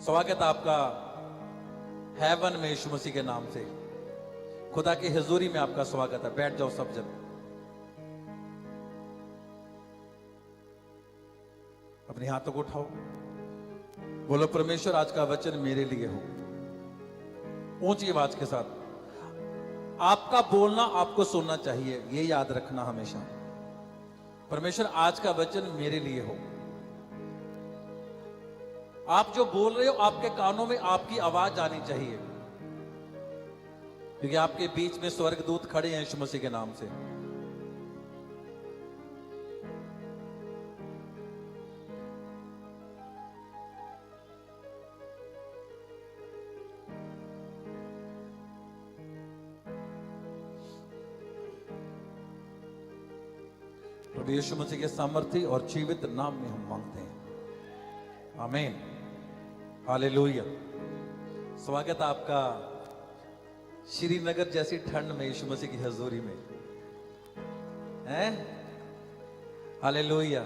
स्वागत आपका हेवन में यीशु मसीह के नाम से। खुदा की हजूरी में आपका स्वागत है। बैठ जाओ सब जन। अपने हाथों को उठाओ, बोलो परमेश्वर आज का वचन मेरे लिए हो। ऊंची आवाज के साथ। आपका बोलना आपको सुनना चाहिए, ये याद रखना हमेशा। परमेश्वर आज का वचन मेरे लिए हो। आप जो बोल रहे हो आपके कानों में आपकी आवाज आनी चाहिए, क्योंकि आपके बीच में स्वर्गदूत खड़े हैं यीशु मसीह के नाम से। प्रभु यीशु मसीह के सामर्थ्य और जीवित नाम में हम मांगते हैं, आमीन, हालेलुया। स्वागत है आपका श्रीनगर जैसी ठंड में यीशु मसीह की हजूरी में, हैं? हालेलुया।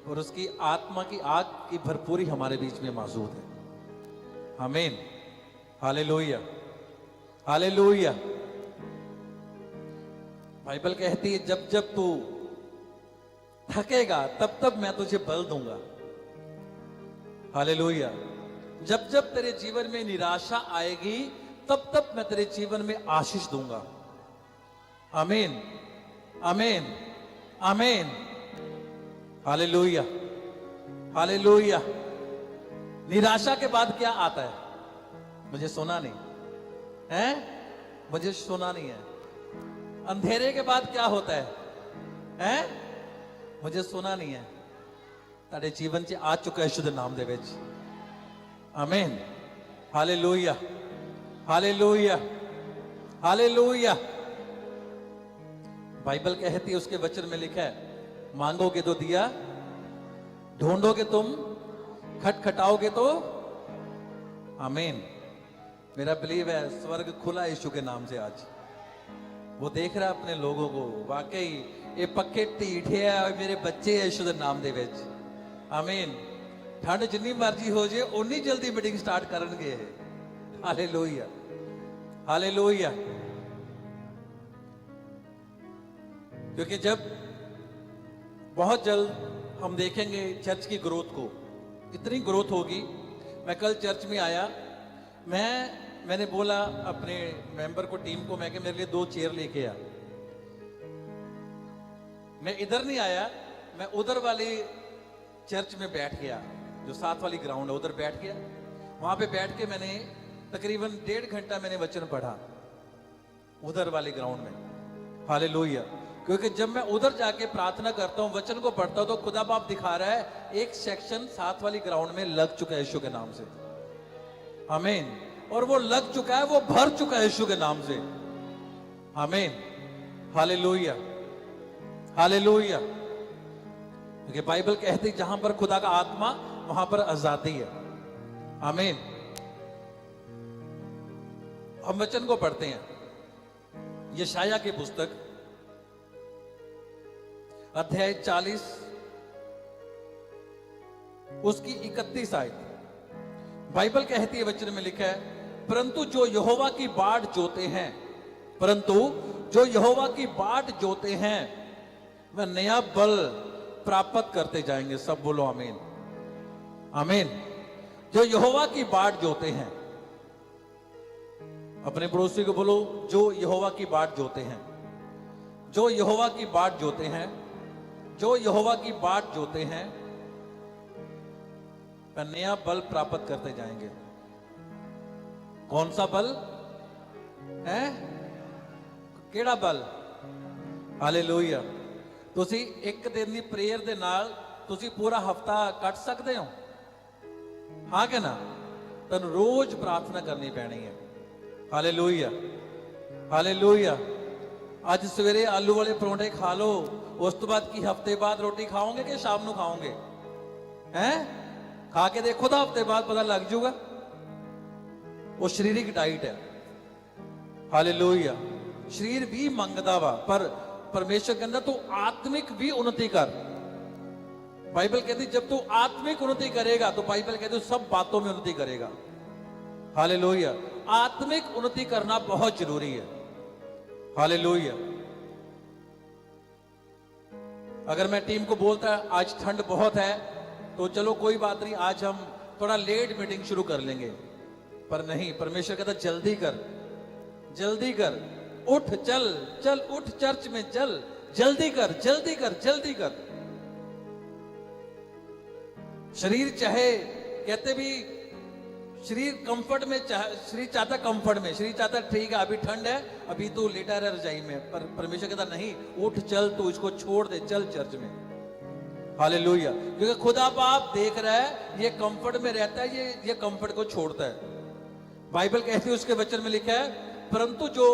और उसकी आत्मा की आग की भरपूरी हमारे बीच में मौजूद है, आमीन, हालेलुया, हालेलुया। बाइबल कहती है जब जब तू थकेगा तब तब मैं तुझे बल दूंगा, हालेलुया। जब जब तेरे जीवन में निराशा आएगी तब तब मैं तेरे जीवन में आशीष दूंगा, आमीन, आमीन, आमीन, हालेलुया, हालेलुया। निराशा के बाद क्या आता है? मुझे सुना नहीं है, मुझे सुना नहीं है। अंधेरे के बाद क्या होता है? मुझे सुना नहीं है। तारे जीवन च आ चुका है शुद्ध नाम दे विच, आमीन, हालेलुया, हालेलुया, हालेलुया। बाइबल कहती है, उसके वचन में लिखा है, मांगोगे तो दिया, ढूंढोगे तुम, खटखटाओगे तो, आमीन। मेरा बिलीव है स्वर्ग खुला यीशु के नाम से आज। वो देख रहा है अपने लोगों को, वाकई ये पक्के ढीठे है और मेरे बच्चे है यीशु दे नाम दे विच, आमीन। ठंड जिन्नी मर्जी हो जाए उन्नी जल्दी मीटिंग स्टार्ट करनगे, हालेलुया, हालेलुया। क्योंकि जब बहुत जल्द हम देखेंगे चर्च की ग्रोथ को, इतनी ग्रोथ होगी। मैं कल चर्च में आया, मैंने बोला अपने मेंबर को, टीम को, मैं कि मेरे लिए 2 चेयर लेके आ। मैं इधर नहीं आया, मैं उधर वाली चर्च में बैठ गया, जो साथ वाली ग्राउंड है, उधर बैठ गया। वहां पे बैठ के मैंने तकरीबन 1.5 घंटा मैंने वचन पढ़ा उधर वाले ग्राउंड में, हालेलुया। क्योंकि जब मैं उधर जाके प्रार्थना करता हूं, वचन को पढ़ता हूं, तो खुदा बाप दिखा रहा है एक सेक्शन साथ वाली ग्राउंड में लग चुका है यीशु के नाम से, आमीन। और वो लग चुका है, वो भर चुका है यीशु के नाम से, आमीन, हालेलुया, हालेलुया। क्योंकि बाइबल कहती है जहां पर खुदा का आत्मा वहां पर आजादी है, आमीन। हम वचन को पढ़ते हैं, यशाया की पुस्तक अध्याय 40 उसकी 31 आयत। बाइबल कहती है, वचन में लिखा है, परंतु जो यहोवा की बाट जोते हैं, परंतु जो यहोवा की बाट जोते हैं वह नया बल प्राप्त करते जाएंगे। सब बोलो आमीन, आमीन। जो यहोवा की बाट जोते हैं, अपने पड़ोसी को बोलो, जो यहोवा की बाट जोते हैं, जो यहोवा की बाट जोते हैं, जो यहोवा की बाट जोते हैं वह नया बल प्राप्त करते जाएंगे। कौन सा बल है? केड़ा बल? हालेलुया। तुसी एक दिन की प्रेयर दे नाल तुसी पूरा हफ्ता कट सकते हो, हाँ कि ना? तन रोज प्रार्थना करनी पैनी है, हालेलुया, हालेलुया। आज सवेरे आलू वाले परोंठे खा लो, उस तो बाद की हफ्ते बाद रोटी खाओगे कि शाम को खाओगे? हैं? खा के देखो तो हफ्ते बाद पता लग जाऊगा। वो शारीरिक डाइट है, हालेलुया। शरीर भी मंगदा वा, पर परमेश्वर कहता तू आत्मिक भी उन्नति कर। बाइबल कहती जब तू आत्मिक उन्नति करेगा तो बाइबल कहती सब बातों में उन्नति करेगा। हालेलुया। आत्मिक उन्नति करना बहुत जरूरी है। हालेलुया। अगर मैं टीम को बोलता आज ठंड बहुत है तो चलो कोई बात नहीं, आज हम थोड़ा लेट मीटिंग शुरू कर लेंगे, पर नहीं, परमेश्वर कहता जल्दी कर, जल्दी कर, उठ, चल चल, उठ चर्च में चल, जल्दी कर, जल्दी कर, जल्दी कर। शरीर चाहे, कहते भी शरीर कंफर्ट में, शरीर चाहता कंफर्ट में, शरीर चाहता ठीक है अभी ठंड है, अभी तू लेटा रह रजाई में, पर परमेश्वर कहता नहीं, उठ चल, तू इसको छोड़ दे, चल चर्च में। हालेलुया। क्योंकि खुदा बाप देख रहा है ये कंफर्ट में रहता है, ये कंफर्ट को छोड़ता है। बाइबल कहती है उसके वचन में लिखा है, परंतु जो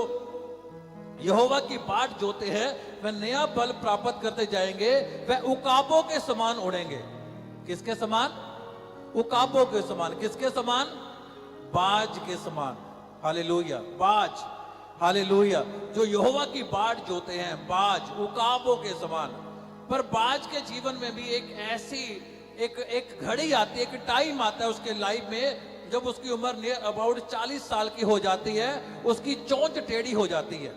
यहोवा की बाट जोते हैं वह नया बल प्राप्त करते जाएंगे, वह उकाबों के समान उड़ेंगे। किसके समान? उकाबों के समान। किसके समान? बाज के समान। हालेलुया। बाज। हालेलुया। जो यहोवा की बाट जोते हैं, बाज, उकाबों के समान। पर बाज के जीवन में भी एक ऐसी एक घड़ी आती है, एक टाइम आता है उसके लाइफ में, जब उसकी उम्र नियर अबाउट 40 साल की हो जाती है, उसकी चोंच टेढ़ी हो जाती है।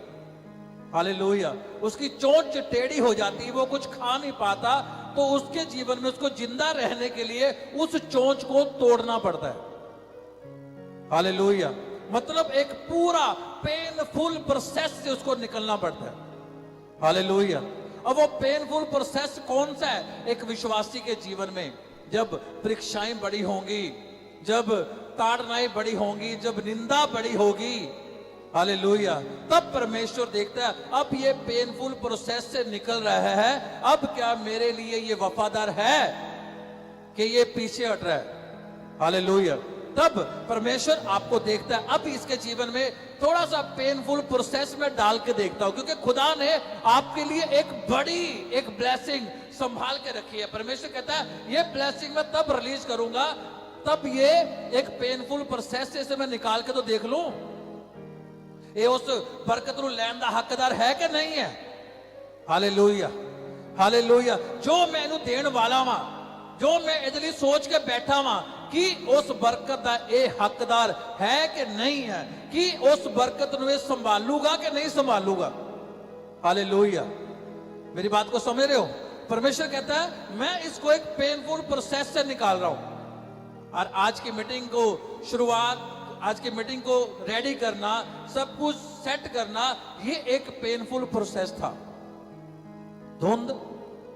हालेलुया। उसकी चोंच टेढ़ी हो जाती है, वो कुछ खा नहीं पाता, तो उसके जीवन में उसको जिंदा रहने के लिए उस चोंच को तोड़ना पड़ता है। हालेलुया। मतलब एक पूरा पेनफुल प्रोसेस से उसको निकलना पड़ता है। हालेलुया। अब वो पेनफुल प्रोसेस कौन सा है? एक विश्वासी के जीवन में जब परीक्षाएं बड़ी होंगी, जब ताड़नाएं बड़ी होंगी, जब निंदा बड़ी होगी, हालेलुया, तब परमेश्वर देखता है अब ये पेनफुल प्रोसेस से निकल रहा है, अब क्या मेरे लिए ये वफादार है कि ये पीछे हट रहा है। हालेलुया। तब परमेश्वर आपको देखता है, अब इसके जीवन में थोड़ा सा पेनफुल प्रोसेस में डाल के देखता हूं, क्योंकि खुदा ने आपके लिए एक बड़ी एक ब्लेसिंग संभाल के रखी है। परमेश्वर कहता है ये ब्लेसिंग मैं तब रिलीज करूंगा, तब ये एक पेनफुल प्रोसेस से इसे मैं निकाल के तो देख लूं, ये उस बरकत नु लैन दा हकदार है कि नहीं है। हालेलुया। हालेलुया। जो मैनू देण वाला वा, जो मैं इहदे लई सोच के बैठा वा कि उस बरकत का ये हकदार है कि नहीं है, कि उस बरकत नु संभालूगा कि नहीं संभालूगा। हालेलुया। मेरी बात को समझ रहे हो? परमेश्वर कहता है मैं इसको एक पेनफुल प्रोसेस से निकाल रहा हूं। और आज की मीटिंग को शुरुआत, आज की मीटिंग को रेडी करना, सब कुछ सेट करना, ये एक पेनफुल प्रोसेस था। धुंध,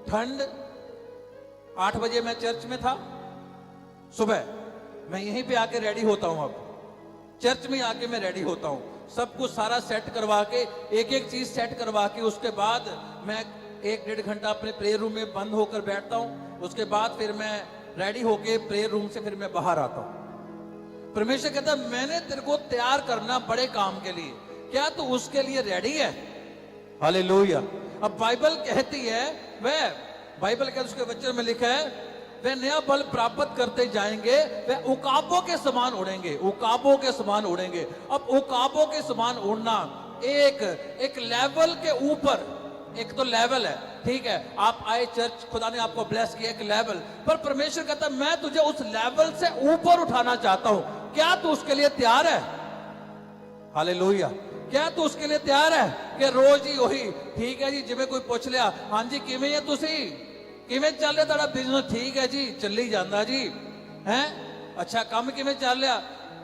ठंड, 8 बजे मैं चर्च में था सुबह, मैं यहीं पे आके रेडी होता हूं, अब चर्च में आके मैं रेडी होता हूं, सब कुछ सारा सेट करवा के, एक एक चीज सेट करवा के, उसके बाद मैं 1-1.5 घंटा अपने प्रेयर रूम में बंद होकर बैठता हूं। उसके बाद फिर मैं रेडी होके प्रेयर रूम से फिर मैं बाहर आता हूं। परमेश्वर कहता है मैंने तेरे को तैयार करना बड़े काम के लिए, क्या तू उसके लिए रेडी है? हालेलुया। अब बाइबल कहती है, वह बाइबल कहती है, उसके वचन में लिखा है वे नया बल प्राप्त करते जाएंगे, वे उकाबों के समान उड़ेंगे। उकाबों के समान उड़ेंगे। अब उकाबों के समान उड़ना एक लेवल के ऊपर, एक तो लेवल है, ठीक है, आप आए चर्च, खुदा ने आपको ब्लेस किया एक लेवल, पर परमेश्वर कहता है मैं तुझे उस लेवल से ऊपर उठाना चाहता हूं, क्या तू उसके लिए तैयार है? हालेलुया। क्या तू उसके लिए तैयार है कि रोज ही वही, ठीक है जी, जिਵੇਂ कोई पूछ लिया, हाँ जी किवें है तुसी, किवें चल रहा तुहाडा बिजनेस? ठीक है जी, चली जांदा जी, हैं, अच्छा काम किवें चल रहा?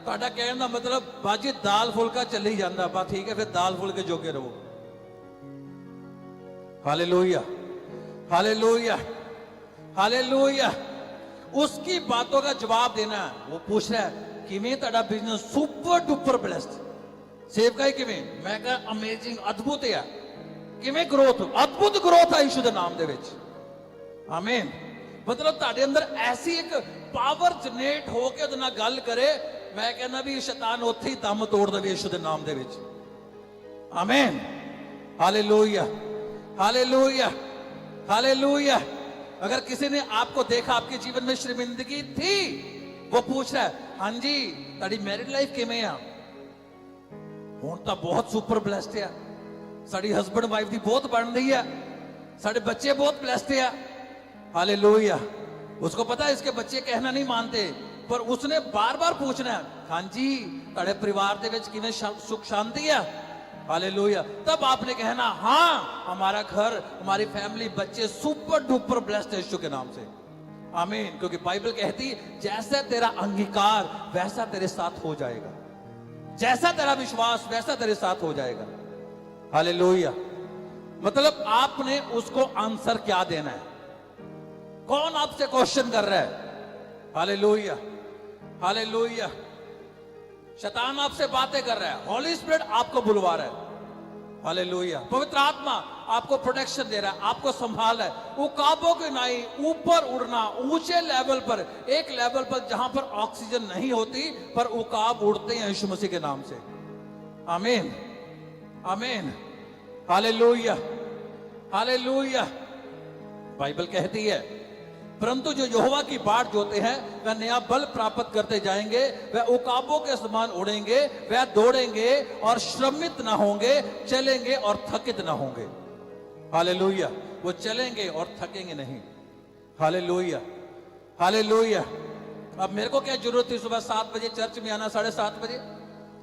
तुहाडा कहने दा मतलब बाजी दाल फुलका चली जांदा, बा ठीक है, फिर दाल फुलके जोगे रहो। हालेलुया। हालेलुया। हालेलुया। उसकी बातों का जवाब देना है। वो पूछ रहा है किवें तुहाडा बिजनेस? Super duper blessed. सेवकाई किवें? मैं कहा अमेजिंग, अद्भुत है। किवें ग्रोथ? अद्भुत ग्रोथ है यीशु दे नाम दे विच। आमीन। मतलब तुहाडे अंदर ऐसी एक पावर जनरेट हो के उहदे नाल गल करे, मैं कहना भी शैतान उत्थे ही दम तोड़ देवे यीशु दे नाम दे विच। आमीन। हालेलुया। हालेलुया। हालेलुया। अगर किसी ने आपको देखा, आपके जीवन में शर्मिंदगी थी, वो पूछ रहा है हाँ जी ताड़ी मैरिड लाइफ किवें आ? हुण तां बहुत सुपर ब्लेस्ड है, साड़ी हस्बैंड वाइफ दी बहुत बन रही है, साडे बच्चे बहुत ब्लेस्ड है। हालेलुया। उसको पता है इसके बच्चे कहना नहीं मानते, पर उसने बार बार पूछना है, हाँ जी तड़े परिवार दे विच किवें सुख शांति है? हालेलुया। तब आपने कहना, हाँ हमारा घर, हमारी फैमिली, बच्चे सुपर डुपर ब्लेस्ड है यीशु के नाम से। आमीन। क्योंकि बाइबल कहती जैसा तेरा अंगीकार वैसा तेरे साथ हो जाएगा, जैसा तेरा विश्वास वैसा तेरे साथ हो जाएगा। हालेलुया। मतलब आपने उसको आंसर क्या देना है? कौन आपसे क्वेश्चन कर रहा है? Hallelujah, hallelujah. शैतान आपसे बातें कर रहा है, हॉली स्पिरिट आपको बुलवा रहा है। हालेलुया। पवित्र आत्मा आपको प्रोटेक्शन दे रहा है, आपको संभाल है। उकाबों की नाई ऊपर उड़ना, ऊंचे लेवल पर, एक लेवल पर जहां पर ऑक्सीजन नहीं होती, पर उकाब उड़ते हैं यीशु मसीह के नाम से। आमीन, आमीन, हालेलुया, हालेलुया। बाइबल कहती है, परंतु जो यहोवा की बाट जोते हैं वह नया बल प्राप्त करते जाएंगे, वह उकाबों के समान उड़ेंगे, वह दौड़ेंगे और श्रमित ना होंगे, चलेंगे और थकित ना होंगे। हालेलुया। वो चलेंगे और थकेंगे नहीं। Hallelujah, hallelujah. अब मेरे को क्या जरूरत थी सुबह 7 बजे चर्च में आना, 7:30 बजे?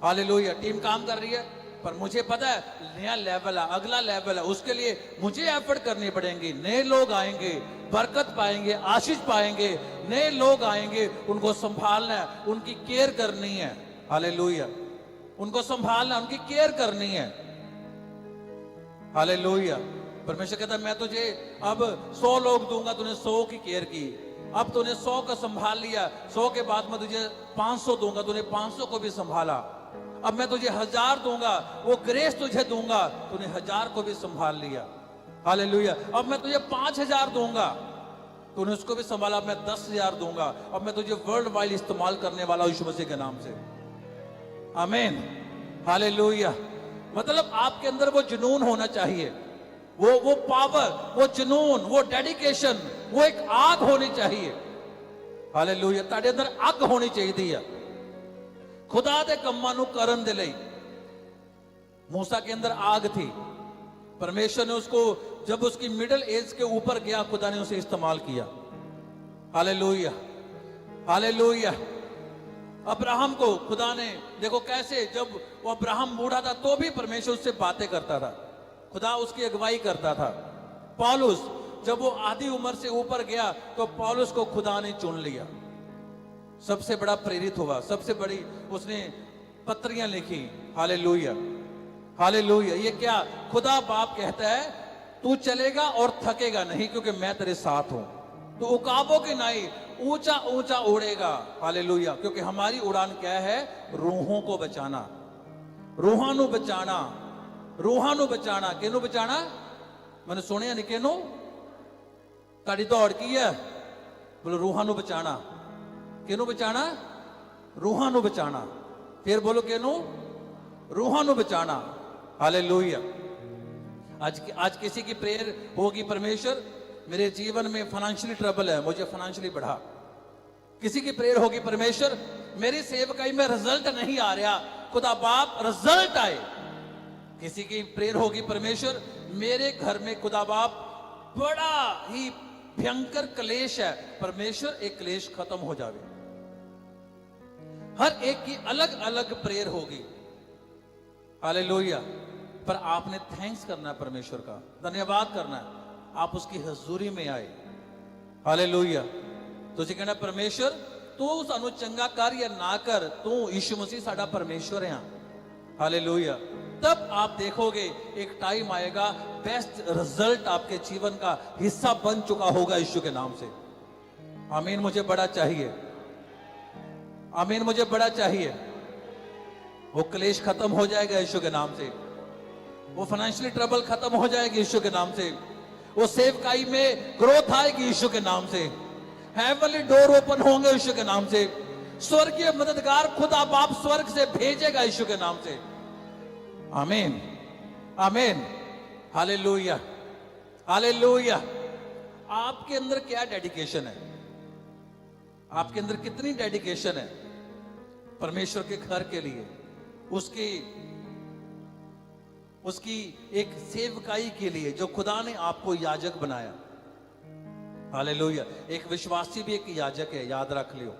हालेलुया। टीम काम कर रही है, पर मुझे पता है नया लेवल है, अगला लेवल है, उसके लिए मुझे एफर्ट करनी पड़ेंगी। नए लोग आएंगे, बरकत पाएंगे, आशीष पाएंगे। नए लोग आएंगे, उनको संभालना है, उनकी केयर करनी है। हालेलुया। उनको संभालना, उनकी केयर करनी है। हालेलुया। परमेश्वर कहता है मैं तुझे अब 100 लोग दूंगा, तूने 100 की केयर की। अब तूने 100 का संभाल लिया, 100 के बाद मैं तुझे 500 दूंगा, तूने 500 को भी संभाला। अब मैं तुझे 1000 दूंगा, वो ग्रेस तुझे दूंगा, तूने 1000 को भी संभाल लिया। हालेलुया। अब मैं तुझे 5000 दूंगा, तूने उसको भी संभाला। अब मैं 10,000 दूंगा। अब मैं तुझे वर्ल्ड वाइड इस्तेमाल करने वाला हूं यीशु मसीह के नाम से। आमीन, हालेलुया। मतलब आपके अंदर वो जुनून होना चाहिए, वो पावर, वो जुनून, वो डेडिकेशन, वो एक आग होनी चाहिए। हालेलुया। ताड़े अंदर आग होनी चाहिए। खुदा दे कम्मां नूं करन दे लई मूसा के अंदर आग थी। परमेश्वर ने उसको, जब उसकी मिडिल एज के ऊपर गया, खुदा ने उसे इस्तेमाल किया। Hallelujah, hallelujah. अब्राहम को खुदा ने, देखो कैसे, जब वो अब्राहम बूढ़ा था तो भी परमेश्वर उससे बातें करता था, खुदा उसकी अगुवाई करता था। पौलुस जब वो आधी उम्र से ऊपर गया तो पौलुस को खुदा ने चुन लिया, सबसे बड़ा प्रेरित हुआ, सबसे बड़ी उसने पत्रियां लिखी। Hallelujah, hallelujah. ये क्या, खुदा बाप कहता है तू चलेगा और थकेगा नहीं, क्योंकि मैं तेरे साथ हूं। तो उकाबों की नाई ऊंचा ऊंचा उड़ेगा। हालेलुया। क्योंकि हमारी उड़ान क्या है? रूहों को बचाना, रूहां नू बचाना, रूहां नू बचाना। किनू बचाना? मैंने सुनिया नहीं, किनू? ताड़ी दौड़ की है, बोलो रूहां नू बचाना। किनू बचाना? रूहां नू बचाना। फिर बोलो किनू? रूहां नू बचाना। हालेलुया। आज किसी की प्रेयर होगी, परमेश्वर मेरे जीवन में फाइनेंशियली ट्रबल है, मुझे फाइनेंशियली बढ़ा। किसी की प्रेयर होगी, परमेश्वर मेरी सेवकाई में रिजल्ट नहीं आ रहा, खुदा बाप रिजल्ट आए। किसी की प्रेयर होगी, परमेश्वर मेरे घर में खुदा बाप बड़ा ही भयंकर क्लेश है, परमेश्वर एक क्लेश खत्म हो जाए। हर एक की अलग अलग प्रेयर होगी। हालेलुया। पर आपने थैंक्स करना है, परमेश्वर का धन्यवाद करना है, आप उसकी हजूरी में आए। हालेलुया। तुझे कहना परमेश्वर तू सानू चंगा कर या ना कर, तू यीशु मसीह साडा परमेश्वर है। हालेलुया। तब आप देखोगे एक टाइम आएगा, बेस्ट रिजल्ट आपके जीवन का हिस्सा बन चुका होगा यीशु के नाम से। आमीन। मुझे बड़ा चाहिए, आमीन, मुझे बड़ा चाहिए। वो क्लेश खत्म हो जाएगा यीशु के नाम से, वो फाइनेंशियली ट्रबल खत्म हो जाएगी यीशु के नाम से, वो सेवकाई में ग्रोथ आएगी यीशु के नाम से, हेवनली डोर ओपन होंगे यीशु के नाम से, स्वर्गीय मददगार खुदा बाप स्वर्ग से भेजेगा यीशु के नाम से। आमीन, आमीन, हालेलुया, हालेलुया। आपके अंदर क्या डेडिकेशन है? आपके अंदर कितनी डेडिकेशन है परमेश्वर के घर के लिए, उसकी एक सेवकाई के लिए, जो खुदा ने आपको याजक बनाया। हालेलुया। एक विश्वासी भी एक याजक है, याद रख लियो।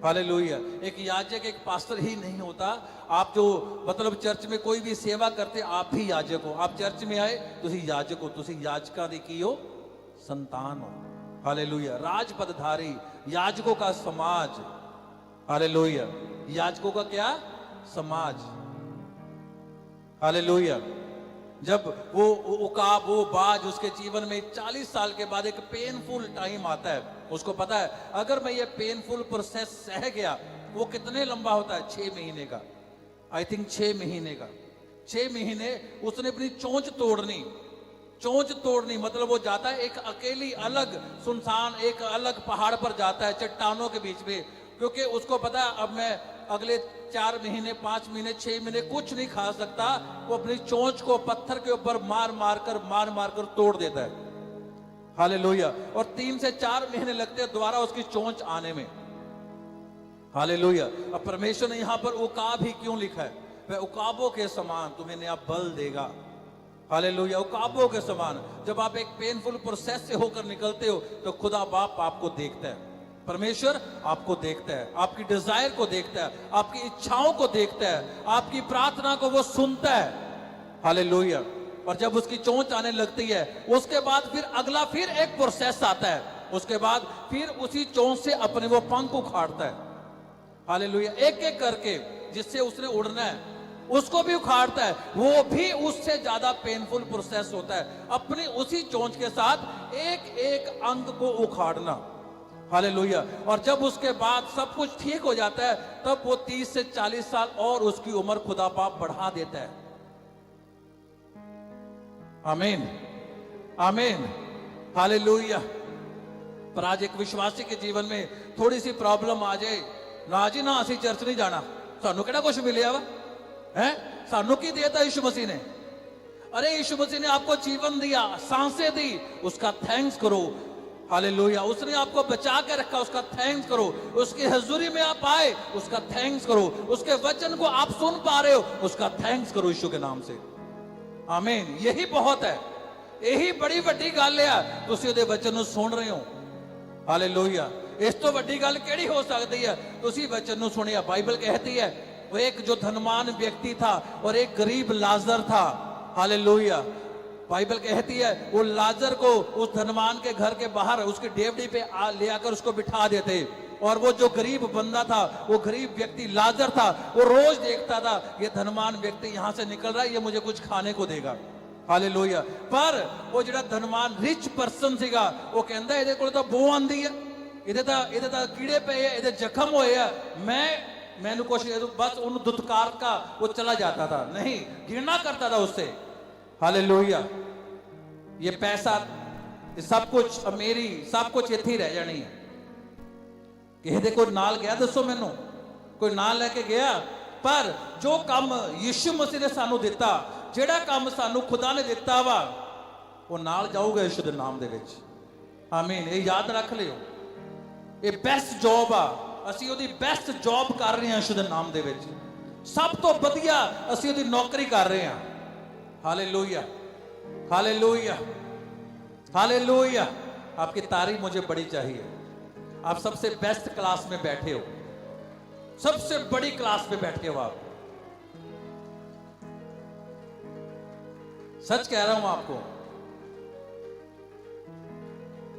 हालेलुया। एक याजक एक पास्टर ही नहीं होता। आप जो मतलब चर्च में कोई भी सेवा करते, आप भी याजक हो। आप चर्च में आए, तुसी याजक हो, तुसी याजका दी की हो संतान हो। हालेलुया। राज पदधारी, याजकों का समाज। हालेलुया। याजकों का क्या समाज। हालेलुया। जब वो उकाब, वो बाज उसके जीवन में 40 साल के बाद एक पेनफुल टाइम आता है। उसको पता है अगर मैं ये पेनफुल प्रोसेस सह गया, वो कितने लंबा होता है, 6 महीने का। आई थिंक 6 महीने का। 6 महीने उसने अपनी चोंच तोड़नी। चोंच तोड़नी मतलब वो जाता है एक अकेली अलग सुनसान एक अलग पहाड़ पर जाता है, चट्टानों के बीच में, क्योंकि उसको पता है अब मैं अगले 4 महीने 5 महीने 6 महीने कुछ नहीं खा सकता। वो अपनी चोंच को पत्थर के ऊपर मार मार कर तोड़ देता है। हालेलुया। और 3 से 4 महीने लगते हैं दोबारा उसकी चोंच आने में। हालेलुया। अब परमेश्वर ने यहां पर उकाब ही क्यों लिखा है? वह उकाबों के समान तुम्हें नया बल देगा। हालेलुया। उकाबों के समान। जब आप एक पेनफुल प्रोसेस से होकर निकलते हो तो खुदा बाप आपको देखता है, परमेश्वर आपको देखता है, आपकी डिजायर को देखता है, आपकी इच्छाओं को देखता है, आपकी प्रार्थना को वो सुनता है। हालेलुया। और जब उसकी चोंच आने लगती है, उसके बाद फिर अगला फिर एक प्रोसेस आता है। उसके बाद फिर उसी चोंच से अपने वो पंख उखाड़ता है। हालेलुया। एक एक करके जिससे उसने उड़ना है उसको भी उखाड़ता है। वो भी उससे ज्यादा पेनफुल प्रोसेस होता है, अपनी उसी चोंच के साथ एक एक अंग को उखाड़ना। हालेलुया। और जब उसके बाद सब कुछ ठीक हो जाता है, तब वो 30 से 40 साल और उसकी उम्र खुदा बाप बढ़ा देता है। आमीन, आमीन, हालेलुया। पर आज एक विश्वासी के जीवन में थोड़ी सी प्रॉब्लम आ जाए, ना जी ना असी चर्च नहीं जाना, सानू केड़ा कुछ मिलिया वा है, सानू की दिया था यीशु मसीह ने। अरे यीशु मसीह ने आपको जीवन दिया, सांसें दी, उसका थैंक्स करो। हालेलुया। उसने आपको बचा के रखा, उसका थैंक्स करो। उसकी हजूरी में आप आए, उसका थैंक्स करो। उसके वचन को आप सुन पा रहे हो, उसका थैंक्स करो यीशु के नाम से। आमीन। यही बहुत है, यही बड़ी वड्डी गल है। तुसी उहदे वचन नूं सुन रहे हो। हालेलुया। इस तो वड्डी गल केड़ी हो सकती है? तुसी वचन नूं सुनिया। बाइबल कहती है वो एक जो धनवान व्यक्ति था और एक गरीब लाजर था। हालेलुया। बाइबल कहती है वो लाजर को उस धनवान के घर के बाहर उसकी डेवड़ी पे ले आकर उसको बिठा देते, और वो जो गरीब बंदा था, वो गरीब व्यक्ति लाजर था, वो रोज देखता था ये धनवान व्यक्ति यहां से निकल रहा है, ये मुझे कुछ खाने को देगा। हालेलुया। पर वो जो धनवान रिच पर्सन सीगा, वो कहता इहदे कोल तां बो आंदी है, इहदे तां कीड़े पे है, इहदे जख्म होए आ, मैनू कुछ बस उन्हें दुत्कार का वो चला जाता था, नहीं घृणा करता था उससे। हालेलुया। ये पैसा, ये सब कुछ मेरी, सब कुछ इत्थे ही रह जानी है। किसी कोई नाल गया, दसो मैनू कोई नाल लेके गया? पर जो काम यीशु मसीह ने सानू दिता, जेड़ा काम सानू खुदा ने दिता वा, वो नाल जाऊगा यीशु दे नाम दे विच। आमीन। ये याद रख लियो, ये बेस्ट जॉब आ, असी ओदी बेस्ट जॉब कर रहे हैं यीशु दे नाम दे विच। सब तो वधिया असी ओदी नौकरी कर रहे हैं। Hallelujah, hallelujah, hallelujah. आपकी तारीफ मुझे बड़ी चाहिए। आप सबसे बेस्ट क्लास में बैठे हो, सबसे बड़ी क्लास में बैठे हो आप। सच कह रहा हूं आपको,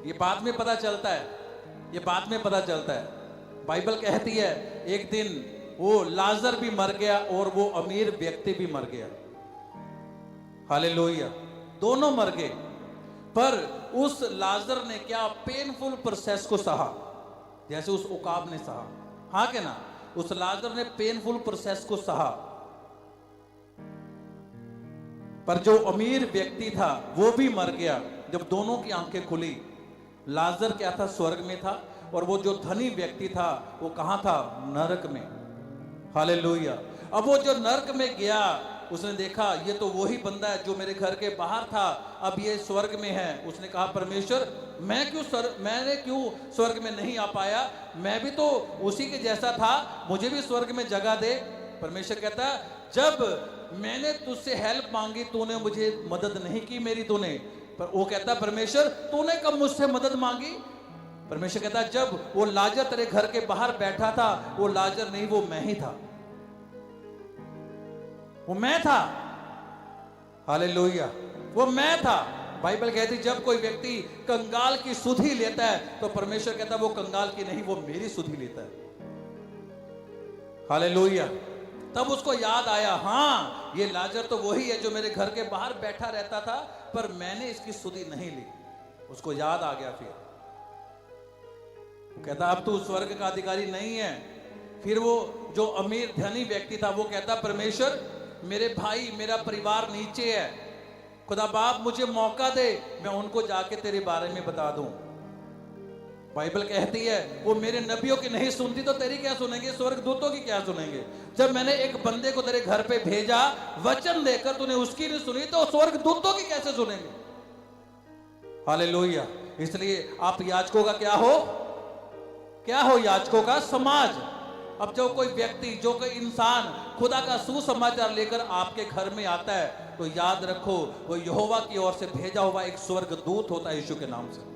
ये बाद में पता चलता है, ये बाद में पता चलता है। बाइबल कहती है एक दिन वो लाजर भी मर गया और वो अमीर व्यक्ति भी मर गया। हालेलुया। दोनों मर गए, पर उस लाजर ने क्या पेनफुल प्रोसेस को सहा, जैसे उस उकाब ने सहा। हाँ के ना? उस लाजर ने पेनफुल प्रोसेस को सहा, पर जो अमीर व्यक्ति था वो भी मर गया। जब दोनों की आंखें खुली, लाजर क्या था? स्वर्ग में था, और वो जो धनी व्यक्ति था वो कहां था? नरक में। हालेलुया। अब वो जो नरक में गया, उसने देखा ये तो वही बंदा है जो मेरे घर के बाहर था, अब ये स्वर्ग में है। उसने कहा परमेश्वर मैंने क्यों स्वर्ग में नहीं आ पाया? मैं भी तो उसी के जैसा था, मुझे भी स्वर्ग में जगह दे। परमेश्वर कहता जब मैंने तुझसे हेल्प मांगी, तूने मुझे मदद नहीं की मेरी, तूने। पर वो कहता परमेश्वर तूने कब मुझसे मदद मांगी? परमेश्वर कहता जब वो लाजर तेरे घर के बाहर बैठा था, वो लाजर नहीं, वो मैं ही था, वो मैं था। हालेलुया, वो मैं था। बाइबल कहती जब कोई व्यक्ति कंगाल की सुधि लेता है तो परमेश्वर कहता वो कंगाल की नहीं, वो मेरी सुधि लेता है। हालेलुया। तब उसको याद आया, हाँ ये लाजर तो वही है जो मेरे घर के बाहर बैठा रहता था, पर मैंने इसकी सुधि नहीं ली। उसको याद आ गया। फिर वो कहता अब तू स्वर्ग का अधिकारी नहीं है। फिर वो जो अमीर धनी व्यक्ति था वो कहता परमेश्वर मेरे भाई मेरा परिवार नीचे है, खुदा बाप मुझे मौका दे, मैं उनको जाके तेरे बारे में बता दूं। बाइबल कहती है वो मेरे नबियों की नहीं सुनती तो तेरी क्या सुनेंगे, स्वर्गदूतों की क्या सुनेंगे। जब मैंने एक बंदे को तेरे घर पे भेजा वचन देकर, तूने उसकी नहीं सुनी तो स्वर्गदूतों की कैसे सुनेंगे। हालेलुया। इसलिए आप याजकों का क्या हो, क्या हो, याजकों का समाज। अब जो कोई व्यक्ति, जो कोई इंसान खुदा का सुसमाचार लेकर आपके घर में आता है तो याद रखो वो यहोवा की ओर से भेजा हुआ एक स्वर्गदूत होता है यीशु के नाम से।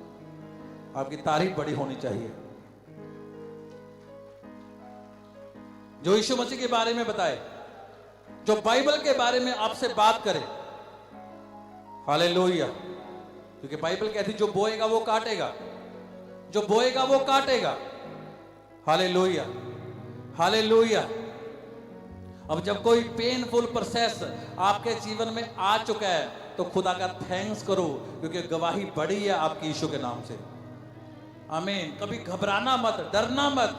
आपकी तारीफ बड़ी होनी चाहिए। जो यीशु मसीह के बारे में बताए, जो बाइबल के बारे में आपसे बात करे। हालेलुया। क्योंकि बाइबल कहती जो बोएगा वो काटेगा, जो बोएगा वो काटेगा। Hallelujah, hallelujah. अब जब कोई पेनफुल प्रोसेस आपके जीवन में आ चुका है तो खुदा का थैंक्स करो, क्योंकि गवाही बड़ी है आपकी यीशु के नाम से। आमीन। कभी घबराना मत, डरना मत,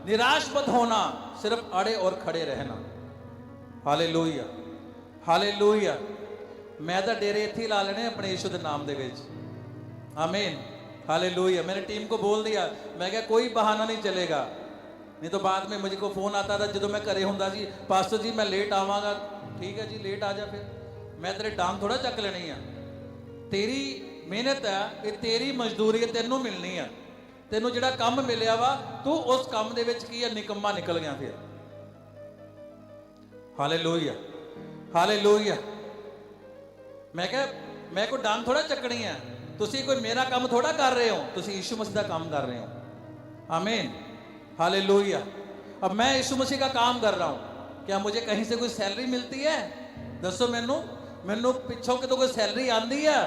निराश मत होना, सिर्फ अड़े और खड़े रहना। Hallelujah, hallelujah. मैं तो डेरे इत्थे ला लेने अपने यीशु के नाम दे विच। आमीन, हालेलुया। मैंने टीम को बोल दिया, मैं क्या कोई बहाना नहीं चलेगा, नहीं तो बाद में मुझे को फोन आता था जो मैं घरे हुंदा जी, पास्टर जी मैं लेट आवांगा। ठीक है जी, लेट आ जा, फिर मैं तेरे डांग थोड़ा चक लेनी है। तेरी मेहनत है, ये तेरी मजदूरी है, तेनों मिलनी है। तेनों जिहड़ा काम मिलिया वा, तू उस काम दे विच की है निकम्मा निकल गया फिर। Hallelujah, hallelujah. मैं को डांग थोड़ा चकनी है, तुसी कोई मेरा काम थोड़ा कर रहे हो, तुसी यीशु मसीह का काम कर रहे हो। आमीन, हालेलुया। अब मैं यीशु मसीह का काम कर रहा हूं, क्या मुझे कहीं से कोई सैलरी मिलती है? दसो मैनू पिछों के तो कोई सैलरी आंदी है?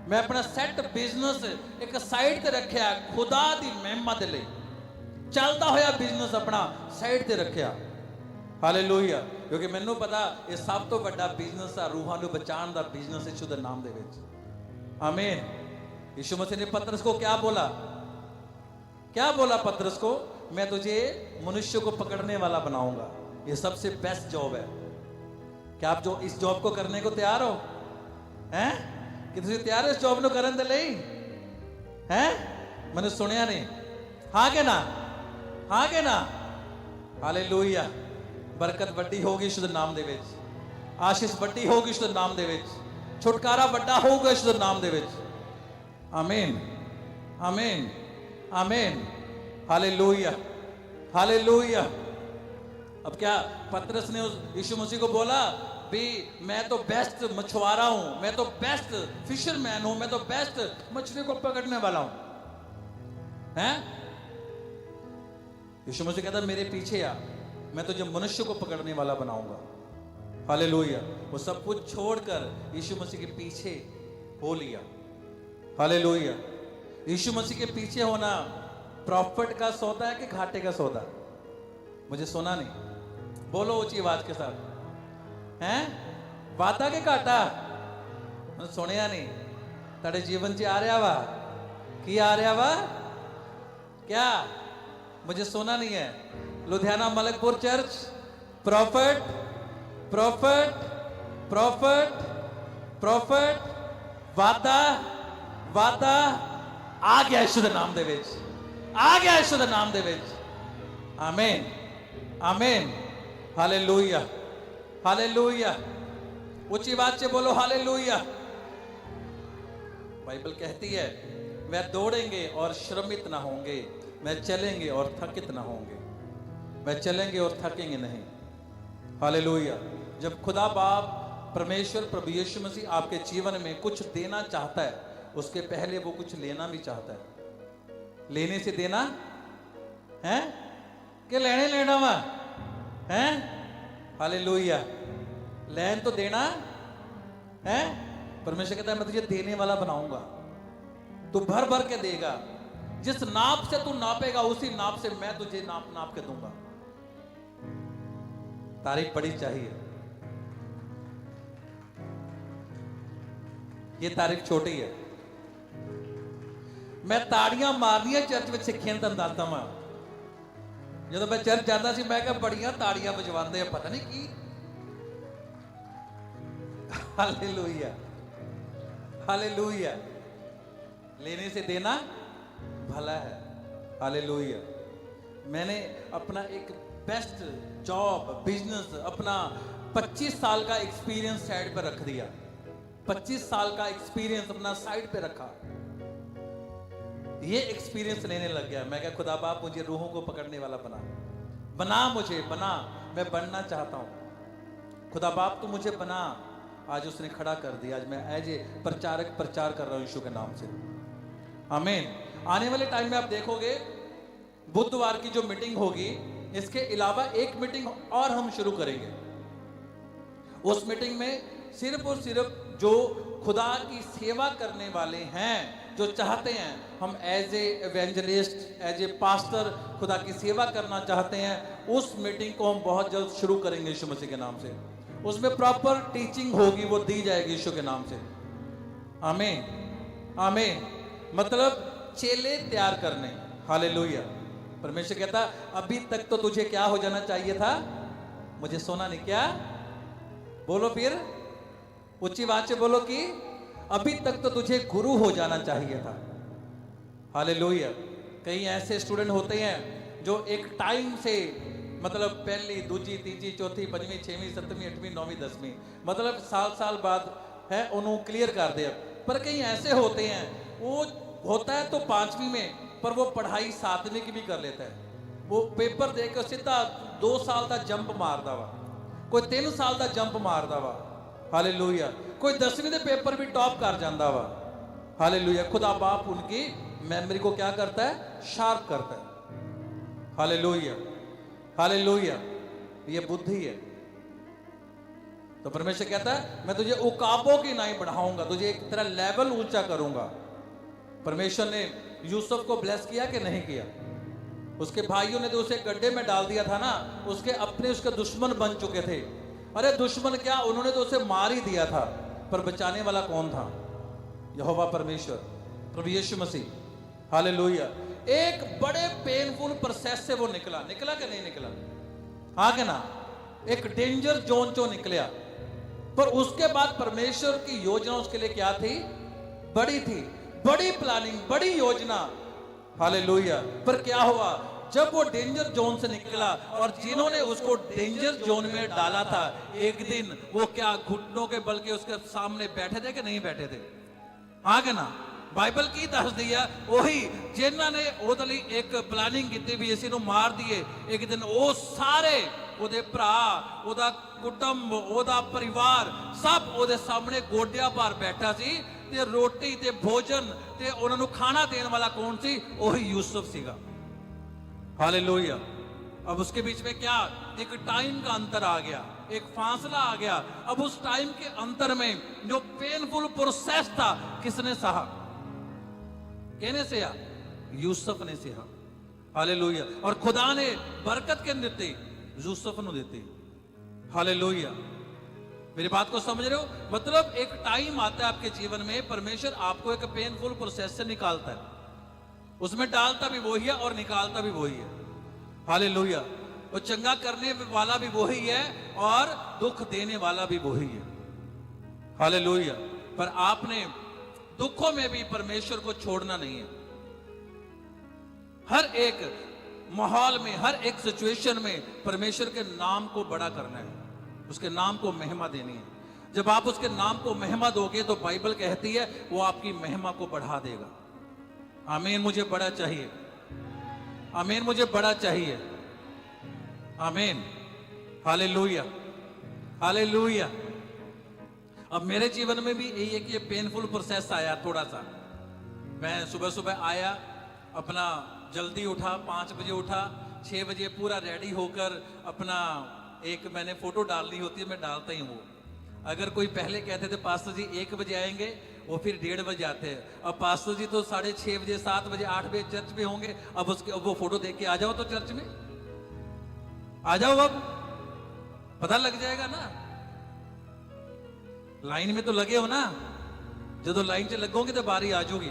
मैं अपना सैट बिजनेस एक साइड ते रखिया, खुदा दी महिमा दे लई चलता होया बिजनेस अपना साइड ते रखिया। हालेलुया। क्योंकि मैनू पता ये सब तो बड़ा बिजनेस है, रूहां नू बचाने दा बिजनेस यीशु दे नाम दे विच। आमीन। यीशु मसीह ने पतरस को क्या बोला? क्या बोला पतरस को? मैं तुझे मनुष्य को पकड़ने वाला बनाऊंगा। ये सबसे बेस्ट जॉब है। क्या आप जो इस जॉब को करने को तैयार हो? हैं कि तुझे तैयार हो इस जॉब को करने दे लई? हैं मैंने सुनिया नहीं, हाँ के ना, हाँ के ना। हालेलुया। बरकत वड्डी होगी यीशु दे नाम दे विच, आशीष वड्डी होगी यीशु दे नाम दे विच, छुटकारा वड्डा होगा यीशु दे नाम दे विच। आमीन, आमीन, आमीन। Hallelujah, hallelujah. अब क्या पतरस ने उस यीशु मसीह को बोला भी मैं तो बेस्ट मछुआरा हूं, मैं तो बेस्ट फिशरमैन हूं, मैं तो बेस्ट मछली को पकड़ने वाला हूं? हैं? यीशु मसीह कहता मेरे पीछे आ, मैं तुझे मनुष्य को पकड़ने वाला बनाऊंगा। हालेलुया। वो सब कुछ छोड़कर यीशु मसीह के पीछे हो लिया। हालेलुया। यीशु मसीह के पीछे होना प्रॉफिट का सौदा है कि घाटे का सौदा? मुझे सुना नहीं, बोलो ऊंची आवाज के साथ। हैं? वादा के घाटा? मैंने सुनिया नहीं। तेरे जीवन च आ रहा वा की आ रहा वा क्या? मुझे सुना नहीं है। Ludhiana Malakpur church profit, profit, profit, profit, वादा, वादा आ गया यीशु दे नाम दे विच, आ गया यीशु दे नाम दे विच। आमीन, आमीन। Hallelujah, hallelujah. ऊंची बात से बोलो हालेलुया। बाइबल कहती है वह दौड़ेंगे और श्रमित ना होंगे, वह चलेंगे और थकित ना होंगे, वह चलेंगे और थकेंगे नहीं। हालेलुया। जब खुदा बाप परमेश्वर प्रभु यीशु मसीह आपके जीवन में कुछ देना चाहता है, उसके पहले वो कुछ लेना भी चाहता है। लेने से देना है कि लेने लेना वा है। हालेलुया। लैन तो देना है। परमेश्वर कहता है मैं तुझे देने वाला बनाऊंगा, तू भर भर के देगा। जिस नाप से तू नापेगा उसी नाप से मैं तुझे नाप नाप के दूंगा। तारीफ बड़ी चाहिए, ये तारीफ छोटी है। मैं ताड़ियां मारनिया चर्च में सिक्खियां तन दसदा वा। जो मैं चर्च जाता सी, मैं क्या बड़ियां ताड़ियां बजवाते हैं, पता नहीं की। Hallelujah, hallelujah. लेने से देना भला है। हालेलुया। मैंने अपना एक बेस्ट जॉब, बिजनेस, अपना 25 साल का एक्सपीरियंस साइड पर रख दिया। 25 साल का एक्सपीरियंस अपना साइड पे रखा। ये एक्सपीरियंस लेने लग गया। मैं क्या खुदा बाप मुझे रूहों को पकड़ने वाला बना, बना मुझे, बना। मैं बनना चाहता हूं। खुदा बाप तू मुझे बना। आज उसने खड़ा कर दिया। आज मैं एज ए प्रचारक प्रचार कर रहा हूं यीशु के नाम से। आमीन। आने वाले टाइम में आप देखोगे बुधवार की जो मीटिंग होगी, इसके अलावा एक मीटिंग और हम शुरू करेंगे। उस मीटिंग में सिर्फ और सिर्फ जो खुदा की सेवा करने वाले हैं, जो चाहते हैं हम as a evangelist, as a pastor खुदा की सेवा करना चाहते हैं, उस मीटिंग को हम बहुत जल्द शुरू करेंगे यीशु मसीह के नाम से। उसमें प्रॉपर टीचिंग होगी, वो दी जाएगी यीशु के नाम से। आमीन, आमीन। मतलब चेले तैयार करने। हालेलुया। परमेश्वर कहता अभी तक तो तुझे क्या हो जाना चाहिए था, मुझे सोना नहीं। क्या बोलो फिर, ऊंची आवाज से बोलो कि अभी तक तो तुझे गुरु हो जाना चाहिए था। हालेलुया। कई ऐसे स्टूडेंट होते हैं जो एक टाइम से, मतलब पहली, दूसरी, तीसरी, चौथी, पंजवीं, छवीं, सतवीं, अठवीं, नौवीं, दसवीं, मतलब साल बाद है उन्होंने क्लियर कर दिया। पर कई ऐसे होते हैं, वो होता है तो 5वीं में, पर वो पढ़ाई 7वीं की भी कर लेता है। वो पेपर देकर सीधा 2 साल का जंप मारदा वा, कोई 3 साल का जंप मारदा वा। हालेलुया। कोई 10वीं के पेपर भी टॉप कर जाता वा। हालेलुया। खुदा बाप उनकी मेमोरी को क्या करता है, शार्प करता है। Hallelujah, hallelujah. ये बुद्धि है। तो परमेश्वर कहता है मैं तुझे उकाबों की नहीं बढ़ाऊंगा, तुझे एक तरह लेवल ऊंचा करूंगा। परमेश्वर ने यूसुफ को ब्लेस किया कि नहीं किया? उसके भाइयों ने तो उसे गड्ढे में डाल दिया था ना, उसके अपने उसके दुश्मन बन चुके थे। अरे दुश्मन क्या, उन्होंने तो उसे मार ही दिया था, पर बचाने वाला कौन था? यहोवा परमेश्वर, प्रभु यीशु मसीह। हालेलुया। एक बड़े पेनफुल प्रोसेस से वो निकला कि नहीं निकला? हाँ कि ना? एक डेंजर जोन चो निकला, पर उसके बाद परमेश्वर की योजना उसके लिए क्या थी? बड़ी थी, बड़ी प्लानिंग, बड़ी योजना। हालेलुया। पर क्या हुआ जब वो डेंजर जोन से निकला, और जिन्होंने उसको डेंजर जोन में डाला था, एक दिन वो क्या घुटनों के बल के उसके सामने बैठे थे कि नहीं बैठे थे? आगे ना बाइबल की दस दिया वही जिन्होंने ਉਹਦੇ ਲਈ एक प्लानिंग की भी इसी मार दिए। एक दिन वो सारे ਉਹਦੇ ਭਰਾ, ਉਹਦਾ ਕੁਟੁੰਬ, ਉਹਦਾ परिवार सब ਉਹਦੇ सामने गोडिया भार बैठा सी, ते रोटी ते भोजन ते उन्होंने खाना देने वाला कौन सी? वही यूसुफ सीगा। हालेलुया। अब उसके बीच में क्या, एक टाइम का अंतर आ गया, एक फासला आ गया। अब उस टाइम के अंतर में जो पेनफुल प्रोसेस था, किसने सहा? कहने से या यूसुफ ने सहा। हालेलुया। और खुदा ने बरकत के देते यूसुफ ने देते। हालेलुया। मेरी बात को समझ रहे हो? मतलब एक टाइम आता है आपके जीवन में, परमेश्वर आपको एक पेनफुल प्रोसेस से निकालता है, उसमें डालता भी वही है और निकालता भी वही है। हालेलुया। वो चंगा करने वाला भी वही है और दुख देने वाला भी वही है। हालेलुया। पर आपने दुखों में भी परमेश्वर को छोड़ना नहीं है। हर एक माहौल में, हर एक सिचुएशन में परमेश्वर के नाम को बड़ा करना है, उसके नाम को महिमा देनी है। जब आप उसके नाम को महिमा दोगे तो बाइबल कहती है वो आपकी महिमा को बढ़ा देगा। आमीन। मुझे बड़ा चाहिए। आमीन। मुझे बड़ा चाहिए। आमीन। Hallelujah, hallelujah. अब मेरे जीवन में भी यही है कि ये पेनफुल प्रोसेस आया थोड़ा सा। मैं सुबह सुबह आया, अपना जल्दी उठा, 5 बजे उठा, 6 बजे पूरा रेडी होकर अपना एक मैंने फोटो डालनी होती है, मैं डालता ही हूँ। अगर कोई पहले कहते थे पास्टर जी 1 बजे आएंगे, वो फिर 1:30 बजे आते हैं। अब पास्टर जी तो 6:30 बजे, 7 बजे, 8 बजे चर्च में होंगे। अब वो फोटो देख के आ जाओ तो चर्च में आ जाओ, अब पता लग जाएगा ना। लाइन में तो लगे हो ना, जो लाइन से लगोगे तो बारी आ जाओगी।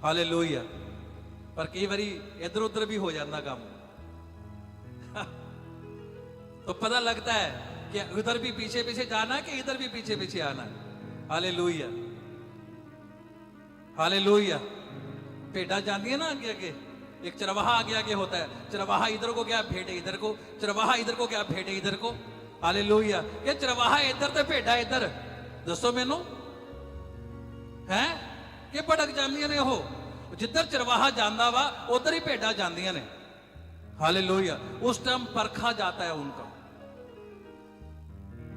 हालेलुया। पर कई बारी इधर उधर भी हो जाता काम तो पता लगता है कि उधर भी पीछे पीछे जाना है कि इधर भी पीछे पीछे आना है। Hallelujah, hallelujah. भेड़ा जाती है ना आगे आगे, एक चरवाहा आगे आगे होता है। चरवाहा इधर को गया, भेड़े इधर को, चरवाहा इधर को गया, भेड़े इधर को। हालेलुया। ये चरवाहा इधर तो भेड़ा इधर, दसो मैनू है कि भटक जांदियां ने। हो जिधर चरवाहा जांदा वा उधर ही भेड़ा जांदियां ने। हालेलुया। उस टाइम परखा जाता है उनका।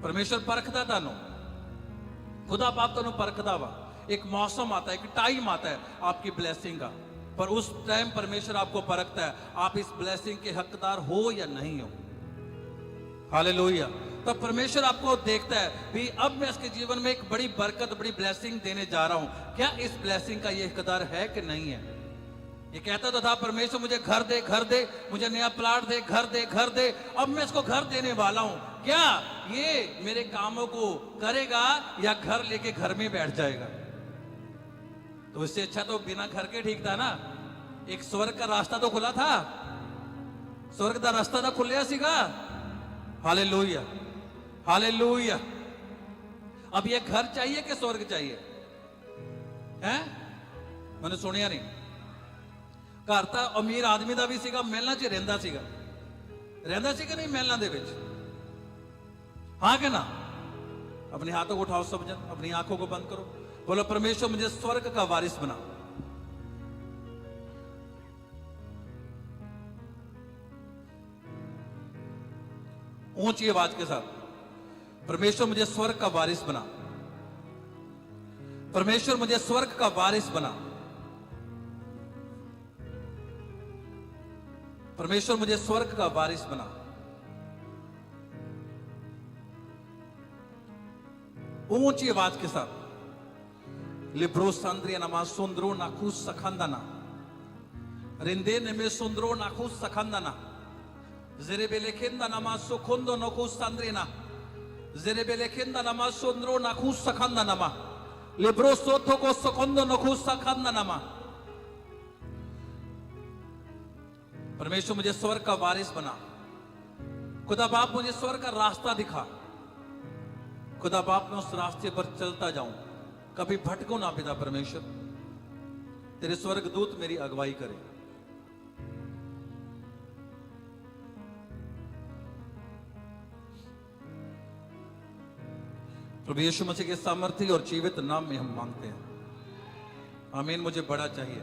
परमेश्वर परखदा तानू, खुदा बाप तानू परखदा वा। एक मौसम आता है, एक टाइम आता है आपकी ब्लेसिंग का, पर उस टाइम परमेश्वर आपको परखता है आप इस ब्लेसिंग के हकदार हो या नहीं हो। हालेलुया। तब परमेश्वर आपको देखता है भी अब मैं इसके जीवन में एक बड़ी बरकत, बड़ी ब्लेसिंग देने जा रहा हूं, क्या इस ब्लेसिंग का ये हकदार है कि नहीं है। ये कहता तो था परमेश्वर मुझे घर दे, घर दे, मुझे नया प्लाट दे, घर दे, घर दे। अब मैं इसको घर देने वाला हूं, क्या ये मेरे कामों को करेगा या घर लेके घर में बैठ जाएगा। तो इससे अच्छा तो बिना घर के ठीक था ना। एक स्वर्ग का रास्ता तो खुला था, स्वर्ग का रास्ता तो खुलिया सीगा। Hallelujah, hallelujah. अब ये घर चाहिए कि स्वर्ग चाहिए है। मैंने सुनिया नहीं। घर तो अमीर आदमी का भी सीगा, महलों च रहिंदा सीगा, रहिंदा सी कि नहीं महलों दे विच, हाँ कि ना। अपने हाथों को उठाओ सब जन, अपनी आंखों को बंद करो, बोलो परमेश्वर मुझे स्वर्ग का वारिस बना। ऊंची आवाज के साथ, परमेश्वर मुझे स्वर्ग का वारिस बना, परमेश्वर मुझे स्वर्ग का वारिस बना, परमेश्वर मुझे स्वर्ग का वारिस बना। ऊंची आवाज के साथ, लिब्रो सांद्रिया नमा सुंदरो नाखुस सखंदना, रिंदे ने सुंदरो नाखुस सखंदना, जेरेबेलेखेंदा नमा सुखुंदो नखुस सांद्रिना, जेरेबेलेखेंदा नमा सुंदरो नाखुस सखंदा नमा, लिब्रो सोथो को सुखुंदो नखुस सखंदा नमा। परमेश्वर मुझे स्वर्ग का वारिस बना। खुदा बाप मुझे स्वर्ग का रास्ता दिखा। खुदा बाप मैं उस रास्ते पर चलता जाऊं, कभी भटकूं ना पिता परमेश्वर। तेरे स्वर्ग दूत मेरी अगुवाई करे। प्रभु यीशु मसीह के सामर्थ्य और जीवित नाम में हम मांगते हैं, आमीन। मुझे बड़ा चाहिए।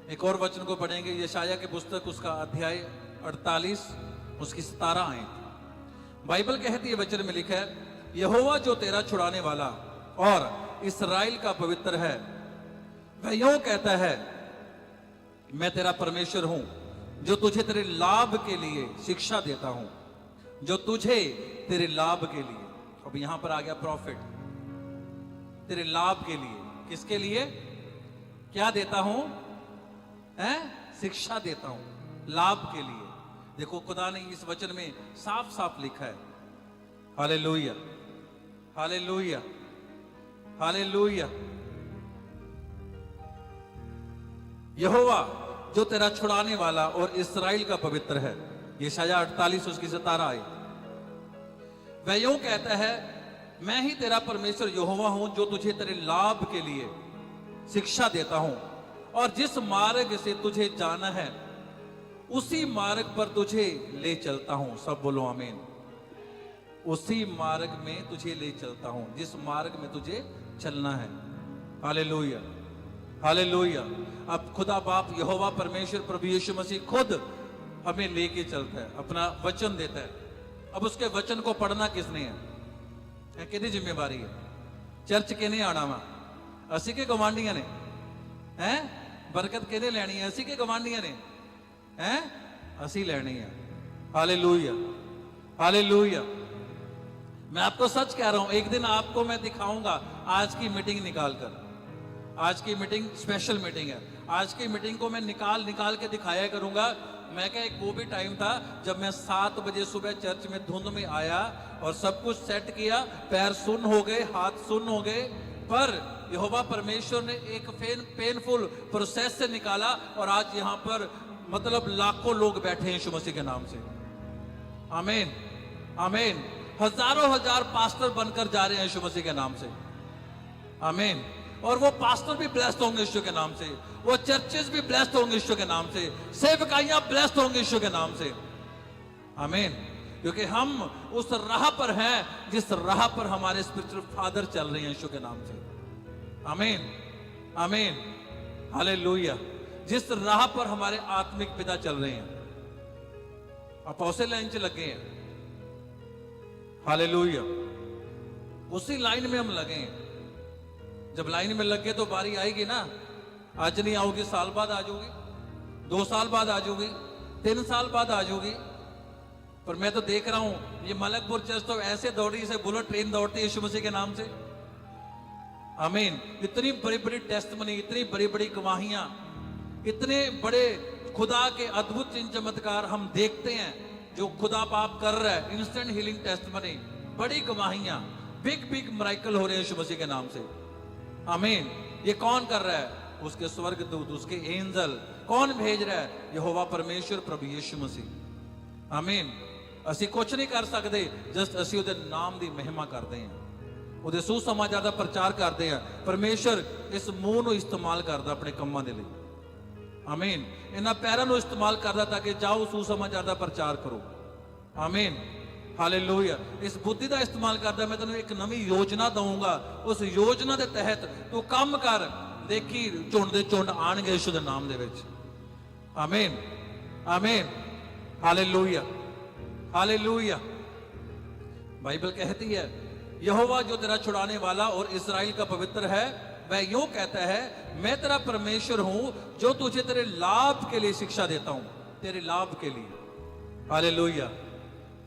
एक और वचन को पढ़ेंगे, यशाया की पुस्तक उसका अध्याय 48 उसकी 17 आयत। बाइबल कहती है, वचन में लिखा है, यहोवा जो तेरा छुड़ाने वाला और इस्राएल का पवित्र है, वह यूं कहता है, मैं तेरा परमेश्वर हूं जो तुझे तेरे लाभ के लिए शिक्षा देता हूं, जो तुझे तेरे लाभ के लिए। अब यहां पर आ गया प्रॉफिट, तेरे लाभ के लिए। किसके लिए? क्या देता हूं? है शिक्षा देता हूं, लाभ के लिए। देखो खुदा ने इस वचन में साफ साफ लिखा है। Hallelujah, hallelujah, hallelujah. यहोवा जो तेरा छुड़ाने वाला और इस्राएल का पवित्र है, यशाया 48 उसकी 17 आई। वह यूं कहता है, मैं ही तेरा परमेश्वर यहोवा हूं जो तुझे तेरे लाभ के लिए शिक्षा देता हूं, और जिस मार्ग से तुझे जाना है उसी मार्ग पर तुझे ले चलता हूं। सब बोलो आमीन। उसी मार्ग में तुझे ले चलता हूं, जिस मार्ग में तुझे चलना है। Hallelujah, hallelujah. अब खुदा बाप यहोवा परमेश्वर प्रभु यीशु मसीह खुद हमें लेके चलता है, अपना वचन देता है। अब उसके वचन को पढ़ना किसने ਇਹ ਕਿਹਦੀ ਜ਼ਿੰਮੇਵਾਰੀ ਹੈ? ਚਰਚ ਕਿਹਨੇ ਆਣਾ ਵਾ? ਅਸੀਂ ਕਿ ਗਵਾਂਢੀਆਂ ਨੇ? ਹੈ ਬਰਕਤ ਕਿਹਨੇ ਲੈਣੀ ਹੈ? ਅਸੀਂ ਕਿ ਗਵਾਂਢੀਆਂ ਨੇ? है असी लेनी है। Hallelujah, hallelujah. मैं आपको सच कह रहा हूं, एक दिन आपको मैं दिखाऊंगा आज की मीटिंग निकाल कर। आज की मीटिंग स्पेशल मीटिंग है। आज की मीटिंग को मैं निकाल के दिखाया करूंगा। मैं क्या, एक वो भी टाइम था जब मैं 7 बजे सुबह चर्च में धुंध में आया और सब कुछ सेट किया, पैर सुन्न हो गए, हाथ सुन्न हो गए, पर यहोवा परमेश्वर ने एक पेनफुल प्रोसेस से निकाला और आज यहां पर मतलब लाखों लोग बैठे हैं यीशु मसीह के नाम से। आमीन, आमीन। हजारों हजार पास्टर बनकर जा रहे हैं यीशु मसीह के नाम से। आमीन। और वो पास्टर भी ब्लेस्ड होंगे यीशु के नाम से, वो चर्चेस भी ब्लेस्ड होंगे यीशु के नाम से, सेवकाइयां ब्लेस्ड होंगे यीशु के नाम से। आमीन। क्योंकि हम उस राह पर हैं जिस राह पर हमारे स्पिरिचुअल फादर चल रहे हैं यीशु के नाम से। आमीन, आमीन, हालेलुया। जिस राह पर हमारे आत्मिक पिता चल रहे हैं, अपोस्टल लाइन से लगे हैं। हालेलुया। उसी लाइन में हम लगे हैं। जब लाइन में लग गए तो बारी आएगी ना। आज नहीं आओगी, साल बाद आ जाओगी, 2 साल बाद आ जाओगी, 3 साल बाद आ जाओगी। पर मैं तो देख रहा हूं ये मलकपुर चर्च तो ऐसे दौड़ी जैसे बुलेट ट्रेन दौड़ती है यीशु मसीह के नाम से। आमीन। इतनी बड़ी बड़ी टेस्टमनी, इतनी बड़ी बड़ी गवाहियां, इतने बड़े खुदा के अद्भुत चिन्ह चमत्कार हम देखते हैं जो खुदा बाप कर रहा है। इंस्टेंट हीलिंग टेस्टमनी, बड़ी गवाहियां, बिग बिग मिरेकल हो रहे हैं यीशु मसीह के नाम से। आमीन। ये कौन कर रहा है? उसके स्वर्गदूत, उसके एंजल। कौन भेज रहा है? यहोवा परमेश्वर, प्रभु यीशु मसीह। आमीन। ਅਸੀਂ ਕੁਝ ਨਹੀਂ ਕਰ ਸਕਦੇ, ਜਸਟ ਅਸੀਂ ਉਹਦੇ ਨਾਮ ਦੀ ਮਹਿਮਾ ਕਰਦੇ ਹਾਂ, ਉਹਦੇ ਸੁਸਮਾਚਾਰ ਦਾ ਪ੍ਰਚਾਰ ਕਰਦੇ ਹਾਂ। ਪਰਮੇਸ਼ਰ ਇਸ ਮੂੰਹ ਨੂੰ ਇਸਤੇਮਾਲ ਕਰਦਾ ਆਪਣੇ ਕੰਮਾਂ ਦੇ ਲਈ। ਆਮੀਨ। ਇਹਨਾਂ ਪੈਰਾਂ ਨੂੰ ਇਸਤੇਮਾਲ ਕਰਦਾ ਤਾਂ ਕਿ ਜਾਓ ਸੁਸਮਾਚਾਰ ਦਾ ਪ੍ਰਚਾਰ ਕਰੋ। ਆਮੀਨ, ਹਾਲੇਲੂਇਆ। ਇਸ ਬੁੱਧੀ ਦਾ ਇਸਤੇਮਾਲ ਕਰਦਾ। ਮੈਂ ਤੈਨੂੰ ਇੱਕ ਨਵੀਂ ਯੋਜਨਾ ਦਊਂਗਾ, ਉਸ ਯੋਜਨਾ ਦੇ ਤਹਿਤ ਤੂੰ ਕੰਮ ਕਰ, ਦੇਖੀ ਝੁੰਡ ਦੇ ਝੁੰਡ ਆਣਗੇ ਯਿਸੂ ਦੇ ਨਾਮ ਦੇ ਵਿੱਚ। ਆਮੀਨ, ਆਮੀਨ, हालेलुया, हालेलुया। बाइबल कहती है यहोवा जो तेरा छुड़ाने वाला और इस्राएल का पवित्र है, वह यूं कहता है, मैं तेरा परमेश्वर हूं जो तुझे तेरे लाभ के लिए शिक्षा देता हूं, तेरे लाभ के लिए। Hallelujah,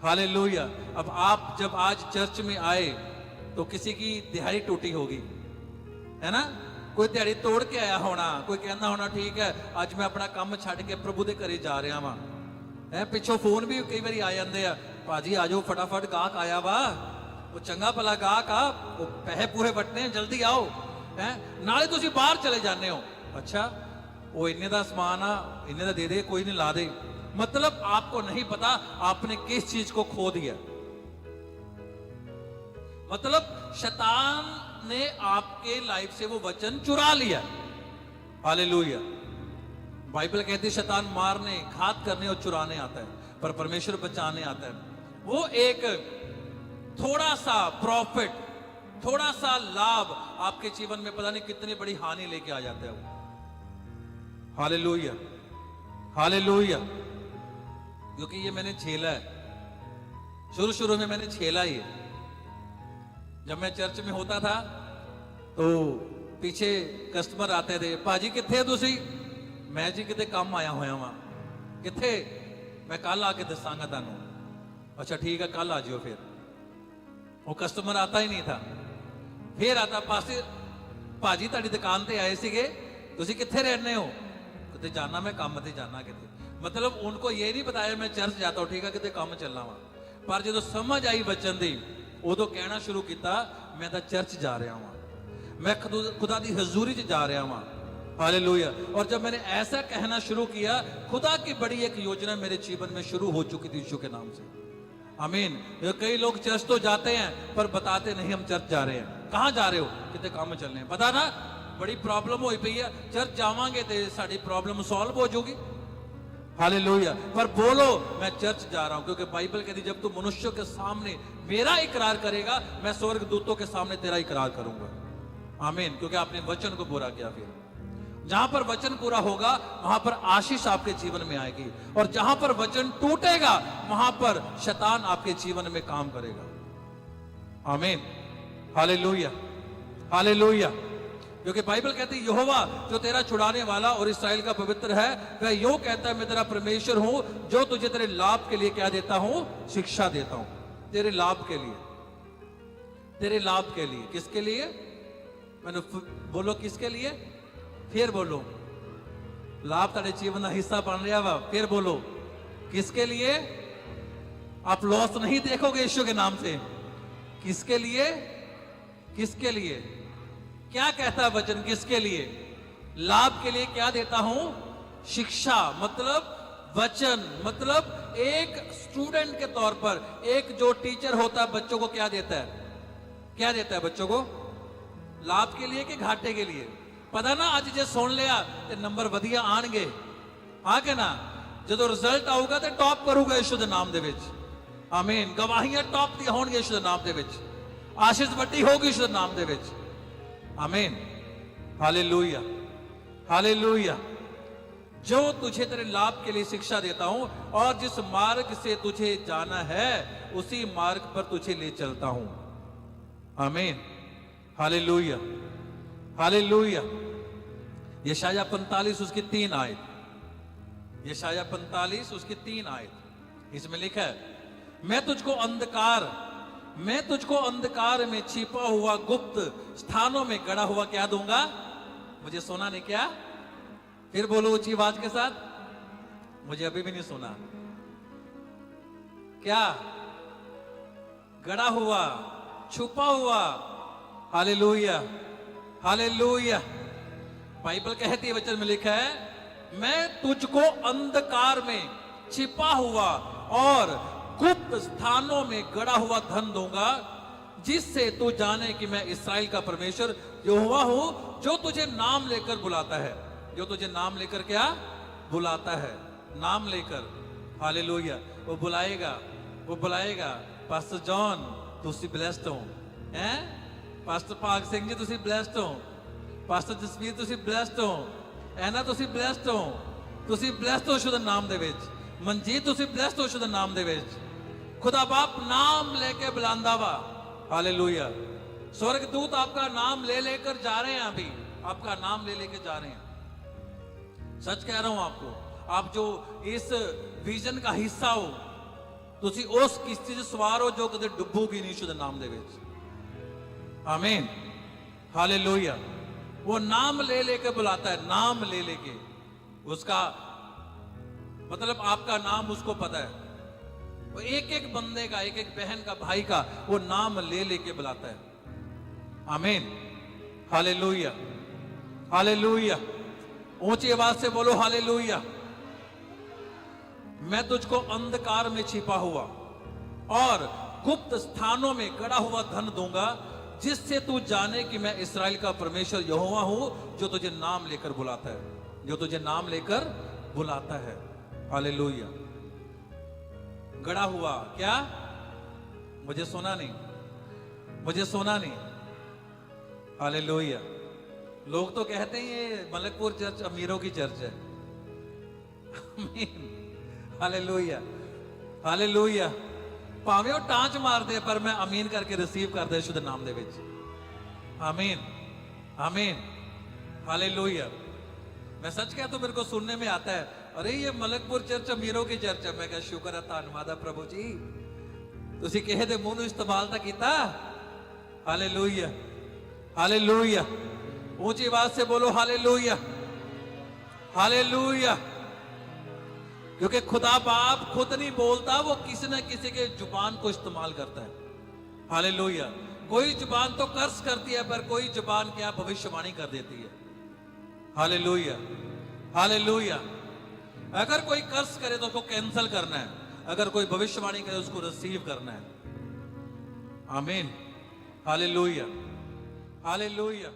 hallelujah. अब आप जब आज चर्च में आए तो किसी की दिहाड़ी टूटी होगी, है ना? कोई दिहाड़ी तोड़ के आया होना, कोई कहना होना ठीक है आज मैं अपना काम छड़ के प्रभु दे घरे जा रहा वा। है पिछों फोन भी कई बार आ जाते हैं, भाजी आ जाओ फटाफट, गाहक आया वा, वो चंगा भला गाहक आ, वो पैसे पूहे वटने, जल्दी आओ। है नाले तुसी बाहर चले जाते हो, अच्छा वो इन्ने दा समान आ, इन्ने दा दे दे, कोई नहीं ला दे। मतलब आपको नहीं पता आपने किस चीज को खो दिया। मतलब शैतान ने आपके लाइफ से वो वचन चुरा लिया। हालेलुया। बाइबल कहती है शैतान मारने, घात करने और चुराने आता है, पर परमेश्वर बचाने आता है। वो एक थोड़ा सा प्रॉफिट, थोड़ा सा लाभ आपके जीवन में पता नहीं कितनी बड़ी हानि लेके आ जाता है वो। Hallelujah, hallelujah. क्योंकि ये मैंने झेला है, शुरू शुरू में मैंने झेला ही है। जब मैं चर्च में होता था तो पीछे कस्टमर आते थे, भाजी किथे तुसी? मैं जी किते काम आया होया वहां। किथे? मैं कल आके दसांगा तानू। अच्छा ठीक है कल आ जियो। फिर वो कस्टमर आता ही नहीं था। फिर आता पासे, भाजी ताड़ी दुकान ते आए सीगे, तुसी किथे रहने हो? किते जाना, मैं काम ते जाना किते। मतलब उनको ये नहीं बताया मैं चर्च जाता हूं, ठीक है किते काम चलना वा। पर जो समझ आई वचन दी, उदों कहना शुरू किया मैं तो चर्च जा रहा हूं, मैं खुदा दी हजूरी च जा रहा हूं। हालेलुया। और जब मैंने ऐसा कहना शुरू किया, खुदा की बड़ी एक योजना मेरे जीवन में शुरू हो चुकी थी यीशु के नाम से। आमीन। कई लोग चर्च तो जाते हैं पर बताते नहीं हम चर्च जा रहे हैं। कहां जा रहे हो? कितने काम चलने हैं, पता ना बड़ी प्रॉब्लम हुई पई है, चर्च जावांगे तो साड़ी प्रॉब्लम सॉल्व हो जाएगी। हालेलुया। पर बोलो मैं चर्च जा रहा हूं, क्योंकि बाइबल कहती जब तू मनुष्यों के सामने मेरा इकरार करेगा, मैं स्वर्ग दूतों के सामने तेरा इकरार करूंगा। आमीन। क्योंकि आपने वचन को पूरा किया। फिर जहां पर वचन पूरा होगा वहां पर आशीष आपके जीवन में आएगी, और जहां पर वचन टूटेगा वहां पर शैतान आपके जीवन में काम करेगा। आमीन। Hallelujah, hallelujah. क्योंकि बाइबल कहती है यहोवा जो तेरा छुड़ाने वाला और इस्राएल का पवित्र है, वह यूं कहता है मैं तेरा परमेश्वर हूं जो तुझे तेरे लाभ के लिए क्या देता हूं, शिक्षा देता हूं। तेरे लाभ के लिए, तेरे लाभ के लिए। किसके लिए? मैंने बोलो किसके लिए? फिर बोलो, लाभ तेरे जीवन का हिस्सा बन रहा वा। फिर बोलो किसके लिए? आप लॉस नहीं देखोगे यीशु के नाम से। किसके लिए? किसके लिए? क्या कहता है वचन? किसके लिए? लाभ के लिए क्या देता हूं? शिक्षा। मतलब वचन, मतलब एक स्टूडेंट के तौर पर एक जो टीचर होता है बच्चों को क्या देता है? क्या देता है बच्चों को? लाभ के लिए कि घाटे के लिए? पता ना अज जे सुन लिया तो नंबर वधिया आणगे, हाँ के ना? जो रिजल्ट आऊगा तो टॉप करूगा यीशु के नाम दे विच। आमीन। गवाहियां टॉप दी होणगे यीशु के नाम दे विच। आशीष वड्डी होगी यीशु के नाम दे विच। आमीन, हालेलुया, हालेलुया। जो तुझे तेरे लाभ के लिए शिक्षा देता हूं और जिस मार्ग से तुझे जाना है उसी मार्ग पर तुझे ले चलता हूं। आमीन, हालेलुया, हालेलुया। यशाया 45 उसकी 3 आयत। यशाया 45 उसकी 3 आयत। इसमें लिखा है मैं तुझको अंधकार में छिपा हुआ गुप्त स्थानों में गड़ा हुआ क्या दूंगा? मुझे सुना नहीं क्या? फिर बोलो ऊंची आवाज के साथ। मुझे अभी भी नहीं सुना। क्या? गड़ा हुआ, छुपा हुआ। Hallelujah, hallelujah. बाइबल कहती है, वचन में लिखा है मैं तुझको अंधकार में छिपा हुआ और गुप्त स्थानों में गड़ा हुआ धन दूंगा जिससे तू जाने कि मैं इस्राएल का परमेश्वर यहोवा हूं जो तुझे नाम लेकर बुलाता है। जो तुझे नाम लेकर क्या बुलाता है? नाम लेकर। हालेलुया। वो बुलाएगा, वो बुलाएगा। पास्टर जॉन तुसी ब्लेस्ड हो, हैं? पास्टर भाग सिंह जी तुसी ब्लेस्ड हो, पास्टर जसवीर तुसी ब्लेस्ड हो, ऐना तुसी ब्लेस्ड हो, तुसी ब्लेस्ड हो शुद्ध नाम दे विच। मनजीत तुसी ब्लेस्ड हो शुद्ध नाम दे विच। खुदा बाप नाम लेके बुलांदा वा। हालेलुया। स्वर्ग दूत आपका नाम ले लेकर जा रहे हैं। अभी आपका नाम ले लेकर जा रहे हैं। सच कह रहा हूं आपको, आप जो इस विजन का हिस्सा हो, तुसी उस किश्ती से सवार हो जो कदे डुबोगी नहीं शुद्ध नाम दे विच। आमीन, हालेलुया। वो नाम ले लेके बुलाता है, नाम ले लेके। उसका मतलब आपका नाम उसको पता है। वो एक एक बंदे का, एक एक बहन का, भाई का वो नाम ले लेके बुलाता है। आमीन, हालेलुया, हालेलुया। ऊंची आवाज से बोलो हालेलुया। मैं तुझको अंधकार में छिपा हुआ और गुप्त स्थानों में गड़ा हुआ धन दूंगा जिससे तू जाने कि मैं इस्राएल का परमेश्वर यहोवा हूं जो तुझे नाम लेकर बुलाता है। जो तुझे नाम लेकर बुलाता है। हालेलुया। गड़ा हुआ क्या? मुझे सुना नहीं, मुझे सुना नहीं। हालेलुया। लोग तो कहते हैं ये मलकपुर चर्च अमीरों की चर्च है। आमीन, हालेलुया, हालेलुया। भावे टांच मार दे पर मैं अमीन करके रिसीव कर दे शुद्ध नाम दे विच। आमीन, आमीन, हालेलुया। मैं सच कहता हूं, मेरे को सुनने में आता है अरे ये मलकपुर चर्च अमीरों की चर्च है। मैं कहा शुक्र है, धन्यवाद है प्रभु जी, तुसी किसे दे मुंह नूं इस्तेमाल तां कीता। Hallelujah, hallelujah. ऊंची आवाज से बोलो हालेलुया, हालेलुया। क्योंकि खुदा बाप खुद नहीं बोलता, वो किसी न किसी के जुबान को इस्तेमाल करता है। हालेलुया। कोई जुबान तो कर्स करती है पर कोई जुबान क्या भविष्यवाणी कर देती है। Hallelujah, hallelujah. अगर कोई कर्स करे तो उसको कैंसिल करना है, अगर कोई भविष्यवाणी करे उसको रिसीव करना है। आमीन, हालेलुया, हालेलुया।